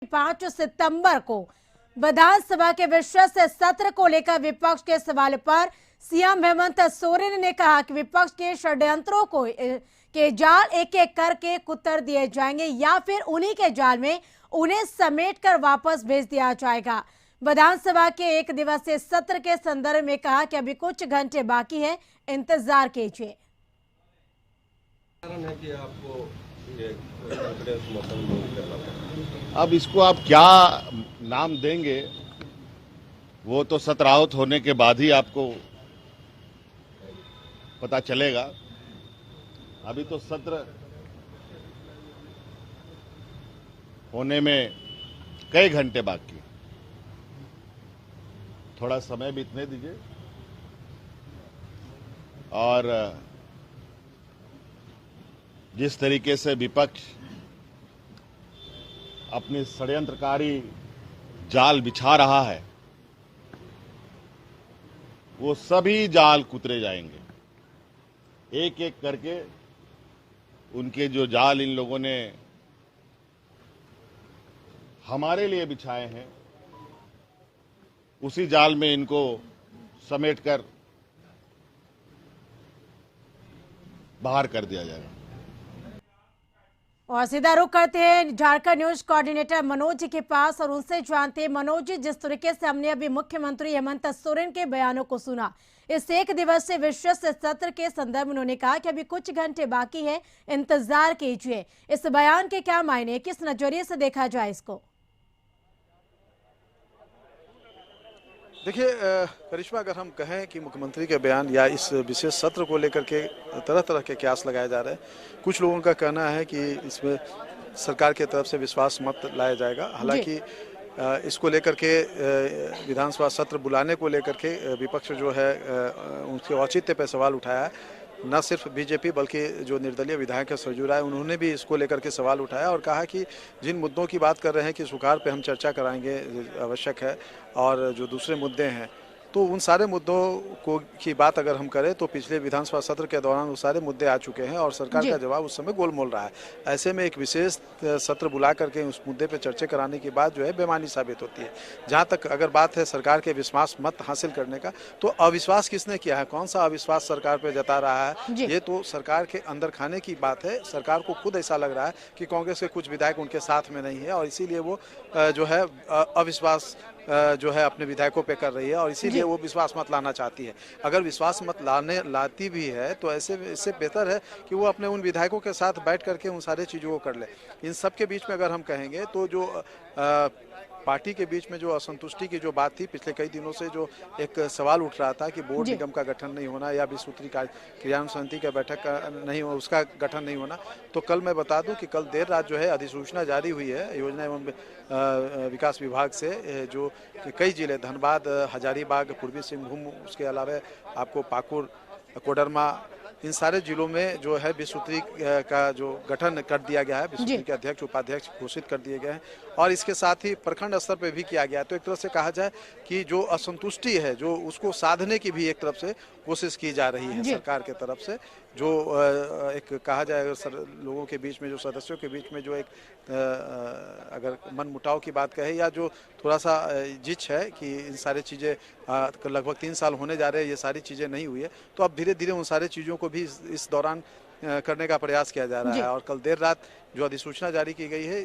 5 सितंबर को विधानसभा के विशेष सत्र को लेकर विपक्ष के सवाल पर सीएम हेमंत सोरेन ने कहा कि विपक्ष के षड्यंत्रों को के जाल एक एक करके कुतर दिए जाएंगे या फिर उन्हीं के जाल में उन्हें समेटकर वापस भेज दिया जाएगा। विधानसभा के एक दिवसीय सत्र के संदर्भ में कहा कि अभी कुछ घंटे बाकी है, इंतजार कीजिए। अब इसको आप क्या नाम देंगे वो तो सत्र आउट होने के बाद ही आपको पता चलेगा। अभी तो सत्र होने में कई घंटे बाकी, थोड़ा समय बीतने दीजिए। और जिस तरीके से विपक्ष अपनी षड्यंत्रकारी जाल बिछा रहा है, वो सभी जाल कुतरे जाएंगे। एक एक करके उनके जो जाल इन लोगों ने हमारे लिए बिछाए हैं, उसी जाल में इनको समेटकर बाहर कर दिया जाएगा। और सीधा रुख करते हैं झारखंड न्यूज कोऑर्डिनेटर मनोज जी के पास और उनसे जानते हैं। मनोज जी, जिस तरीके से हमने अभी मुख्यमंत्री हेमंत सोरेन के बयानों को सुना, इस एक दिवसीय विशेष सत्र के संदर्भ में उन्होंने कहा कि अभी कुछ घंटे बाकी है, इंतजार कीजिए। इस बयान के क्या मायने, किस नजरिए से देखा जाए इसको? देखिए करिश्मा, अगर हम कहें कि मुख्यमंत्री के बयान या इस विशेष सत्र को लेकर के तरह तरह के कयास लगाए जा रहे हैं। कुछ लोगों का कहना है कि इसमें सरकार की तरफ से विश्वास मत लाया जाएगा। हालांकि इसको लेकर के विधानसभा सत्र बुलाने को लेकर के विपक्ष जो है उनके औचित्य पर सवाल उठाया है। न सिर्फ बीजेपी बल्कि जो निर्दलीय विधायक है सरजू राय, उन्होंने भी इसको लेकर के सवाल उठाया और कहा कि जिन मुद्दों की बात कर रहे हैं कि सुखाड़ पे हम चर्चा कराएंगे, आवश्यक है, और जो दूसरे मुद्दे हैं तो उन सारे मुद्दों की बात अगर हम करें तो पिछले विधानसभा सत्र के दौरान वो सारे मुद्दे आ चुके हैं और सरकार का जवाब उस समय गोलमोल रहा है। ऐसे में एक विशेष सत्र बुला करके उस मुद्दे पर चर्चा कराने की बात जो है बेमानी साबित होती है। जहां तक अगर बात है सरकार के विश्वास मत हासिल करने का, तो अविश्वास किसने किया है, कौन सा अविश्वास सरकार पर जता रहा है, ये तो सरकार के अंदर खाने की बात है। सरकार को खुद ऐसा लग रहा है कि कांग्रेस के कुछ विधायक उनके साथ में नहीं है और इसीलिए वो जो है अविश्वास जो है अपने विधायकों पे कर रही है और इसीलिए वो विश्वास मत लाना चाहती है। अगर विश्वास मत लाती भी है तो ऐसे इससे बेहतर है कि वो अपने उन विधायकों के साथ बैठ करके उन सारे चीज़ों को कर ले। इन सब के बीच में अगर हम कहेंगे तो जो पार्टी के बीच में जो असंतुष्टि की जो बात थी, पिछले कई दिनों से जो एक सवाल उठ रहा था कि बोर्ड निगम का गठन नहीं होना या 20 सूत्री क्रियान्वयन समिति का बैठक नहीं हो, उसका गठन नहीं होना, तो कल मैं बता दूं कि कल देर रात जो है अधिसूचना जारी हुई है योजना एवं विकास विभाग से, जो कई जिले धनबाद, हजारीबाग, पूर्वी सिंहभूम, उसके अलावा आपको पाकुड़, कोडरमा, इन सारे जिलों में जो है 20 सूत्री का जो गठन कर दिया गया है, 20 सूत्री के अध्यक्ष उपाध्यक्ष घोषित कर दिए गए हैं और इसके साथ ही प्रखंड स्तर पे भी किया गया है। तो एक तरह से कहा जाए कि जो असंतुष्टि है जो उसको साधने की भी एक तरफ से कोशिश की जा रही है सरकार के तरफ से। जो एक कहा जाए अगर लोगों के बीच में, जो सदस्यों के बीच में जो एक अगर मन मुटाव की बात कहे या जो थोड़ा सा जिच है कि इन सारी चीज़ें लगभग 3 साल होने जा रहे हैं, ये सारी चीज़ें नहीं हुई है, तो अब धीरे धीरे उन सारी चीज़ों को भी इस दौरान करने का प्रयास किया जा रहा है। और कल देर रात जो अधिसूचना जारी की गई है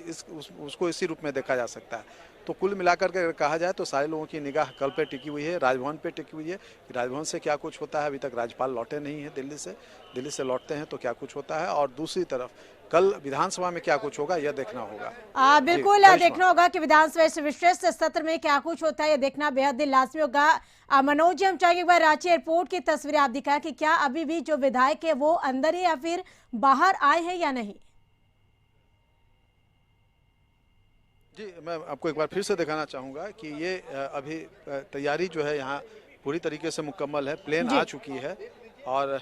उसको इसी रूप में देखा जा सकता है। तो कुल मिलाकर के अगर कहा जाए तो सारे लोगों की निगाह कल पे टिकी हुई है, राजभवन पे टिकी हुई है। राजभवन से क्या कुछ होता है, अभी तक राज्यपाल लौटे नहीं है दिल्ली से लौटते हैं तो क्या कुछ होता है, और दूसरी तरफ कल विधानसभा में क्या कुछ होगा यह देखना होगा। बिल्कुल देखना होगा कि विधानसभा इस विशेष सत्र में क्या कुछ होता है, यह देखना बेहद लाजमी होगा। मनोज जी, हम चाहेंगे एक बार रांची एयरपोर्ट की तस्वीरें आप दिखाएं कि क्या अभी भी जो विधायक है वो अंदर है या फिर बाहर आए हैं या नहीं। जी, मैं आपको एक बार फिर से दिखाना चाहूँगा कि ये अभी तैयारी जो है यहाँ पूरी तरीके से मुकम्मल है। प्लेन आ चुकी है और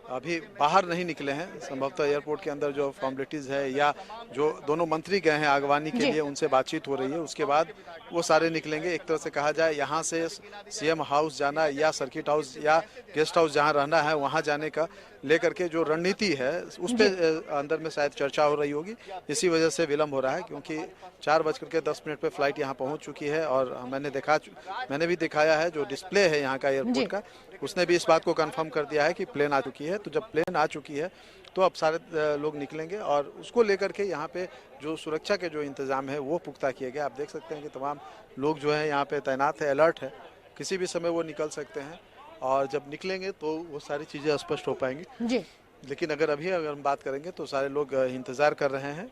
अभी बाहर नहीं निकले हैं। संभवतः एयरपोर्ट के अंदर जो फॉर्मेलिटीज़ है या जो दोनों मंत्री गए हैं आगवानी के लिए, उनसे बातचीत हो रही है, उसके बाद वो सारे निकलेंगे। एक तरह से कहा जाए यहाँ से सीएम हाउस जाना या सर्किट हाउस या गेस्ट हाउस जहाँ रहना है वहाँ जाने का लेकर के जो रणनीति है उस पे अंदर में शायद चर्चा हो रही होगी। इसी वजह से विलंब हो रहा है, क्योंकि 4:10 पे फ्लाइट यहाँ पहुंच चुकी है और मैंने भी दिखाया है जो डिस्प्ले है यहाँ का एयरपोर्ट का, उसने भी इस बात को कंफर्म कर दिया है कि प्लेन आ चुकी है। तो जब प्लेन आ चुकी है तो अब सारे लोग निकलेंगे और उसको लेकर के यहाँ पे जो सुरक्षा के जो इंतजाम है वो पुख्ता किए गए। आप देख सकते हैं कि तमाम लोग जो है यहाँ पे तैनात है, अलर्ट है, किसी भी समय वो निकल सकते हैं और जब निकलेंगे तो वो सारी चीज़ें स्पष्ट हो पाएंगी जी। लेकिन अगर हम बात करेंगे तो सारे लोग इंतज़ार कर रहे हैं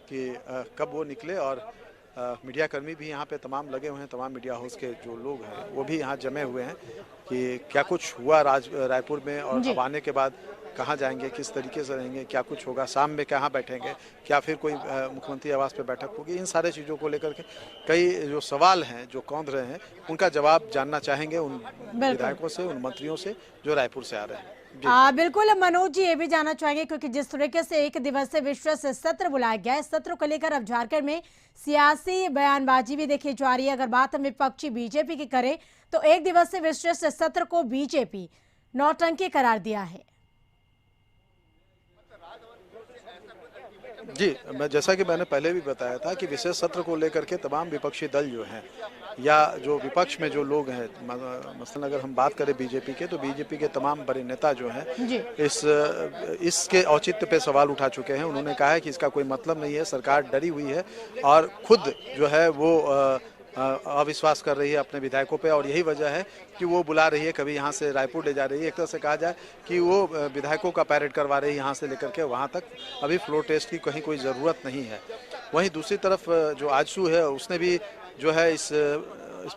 कि कब वो निकले और मीडिया कर्मी भी यहाँ पे तमाम लगे हुए हैं, तमाम मीडिया हाउस के जो लोग हैं वो भी यहाँ जमे हुए हैं कि क्या कुछ हुआ रायपुर में और अब आने के बाद कहाँ जाएंगे, किस तरीके से रहेंगे, क्या कुछ होगा, शाम में कहाँ बैठेंगे, क्या फिर कोई मुख्यमंत्री आवास पे बैठक होगी। इन सारे चीज़ों को लेकर के कई जो सवाल हैं जो कौंध रहे हैं उनका जवाब जानना चाहेंगे उन विधायकों से, उन मंत्रियों से जो रायपुर से आ रहे हैं। बिल्कुल मनोज जी, ये भी जानना चाहेंगे क्योंकि जिस तरीके से एक दिवसीय विश्वास सत्र बुलाया गया है, इस सत्र को लेकर अब झारखंड में सियासी बयानबाजी भी देखी जा रही है। अगर बात हम विपक्षी बीजेपी की करें तो एक दिवसीय विश्वास सत्र को बीजेपी नौटंकी करार दिया है। जी, जैसा कि मैंने पहले भी बताया था कि विशेष सत्र को लेकर के तमाम विपक्षी दल जो हैं या जो विपक्ष में जो लोग हैं, मसलन अगर हम बात करें बीजेपी के, तो बीजेपी के तमाम बड़े नेता जो हैं इसके औचित्य पे सवाल उठा चुके हैं। उन्होंने कहा है कि इसका कोई मतलब नहीं है, सरकार डरी हुई है और खुद जो है वो अविश्वास कर रही है अपने विधायकों पे और यही वजह है कि वो बुला रही है, कभी यहाँ से रायपुर ले जा रही है। एक तरह से कहा जाए कि वो विधायकों का पैरेड करवा रही है यहाँ से लेकर के वहाँ तक। अभी फ्लोर टेस्ट की कहीं कोई ज़रूरत नहीं है। वहीं दूसरी तरफ जो आजसू है उसने भी जो है इस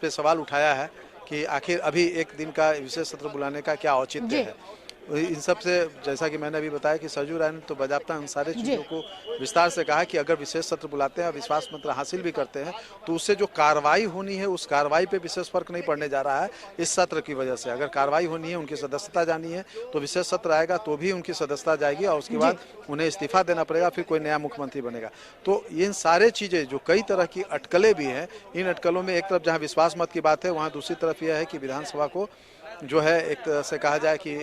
पे सवाल उठाया है कि आखिर अभी एक दिन का विशेष सत्र बुलाने का क्या औचित्य है। इन सब से जैसा कि मैंने अभी बताया कि सरजू राय ने तो बाकायदा उन सारे चीज़ों को विस्तार से कहा कि अगर विशेष सत्र बुलाते हैं, विश्वास मत हासिल भी करते हैं, तो उससे जो कार्रवाई होनी है उस कार्रवाई पे विशेष फर्क नहीं पड़ने जा रहा है इस सत्र की वजह से। अगर कार्रवाई होनी है, उनकी सदस्यता जानी है, तो विशेष सत्र आएगा तो भी उनकी सदस्यता जाएगी और उसके बाद उन्हें इस्तीफा देना पड़ेगा, फिर कोई नया मुख्यमंत्री बनेगा। तो इन सारे चीज़ें जो कई तरह की अटकलें भी हैं, इन अटकलों में एक तरफ जहाँ विश्वास मत की बात है, वहाँ दूसरी तरफ यह है कि विधानसभा को जो है एक तरह से कहा जाए कि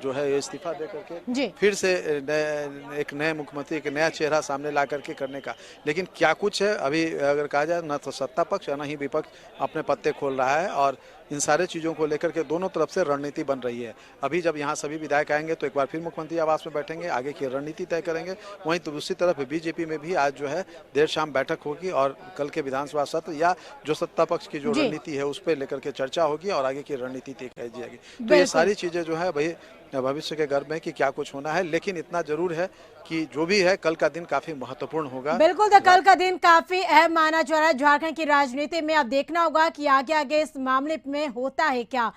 जो है इस्तीफा दे करके फिर से एक नए मुख्यमंत्री, एक नया चेहरा सामने ला करके करने का। लेकिन क्या कुछ है अभी अगर कहा जाए, न तो सत्ता पक्ष या न ही विपक्ष अपने पत्ते खोल रहा है और इन सारे चीज़ों को लेकर के दोनों तरफ से रणनीति बन रही है। अभी जब यहाँ सभी विधायक आएंगे तो एक बार फिर मुख्यमंत्री आवास में बैठेंगे, आगे की रणनीति तय करेंगे। वहीं तो दूसरी तरफ बीजेपी में भी आज जो है देर शाम बैठक होगी और कल के विधानसभा सत्र या जो सत्ता पक्ष की जो रणनीति है उस पर लेकर के चर्चा होगी और आगे की रणनीति तय की जाएगी। तो ये सारी चीज़ें जो है भाई भविष्य के गर्भ में कि क्या कुछ होना है, लेकिन इतना जरूर है कि जो भी है कल का दिन काफी महत्वपूर्ण होगा। बिल्कुल, तो कल का दिन काफी अहम माना जा रहा है झारखंड की राजनीति में। अब देखना होगा कि आगे आगे इस मामले में होता है क्या।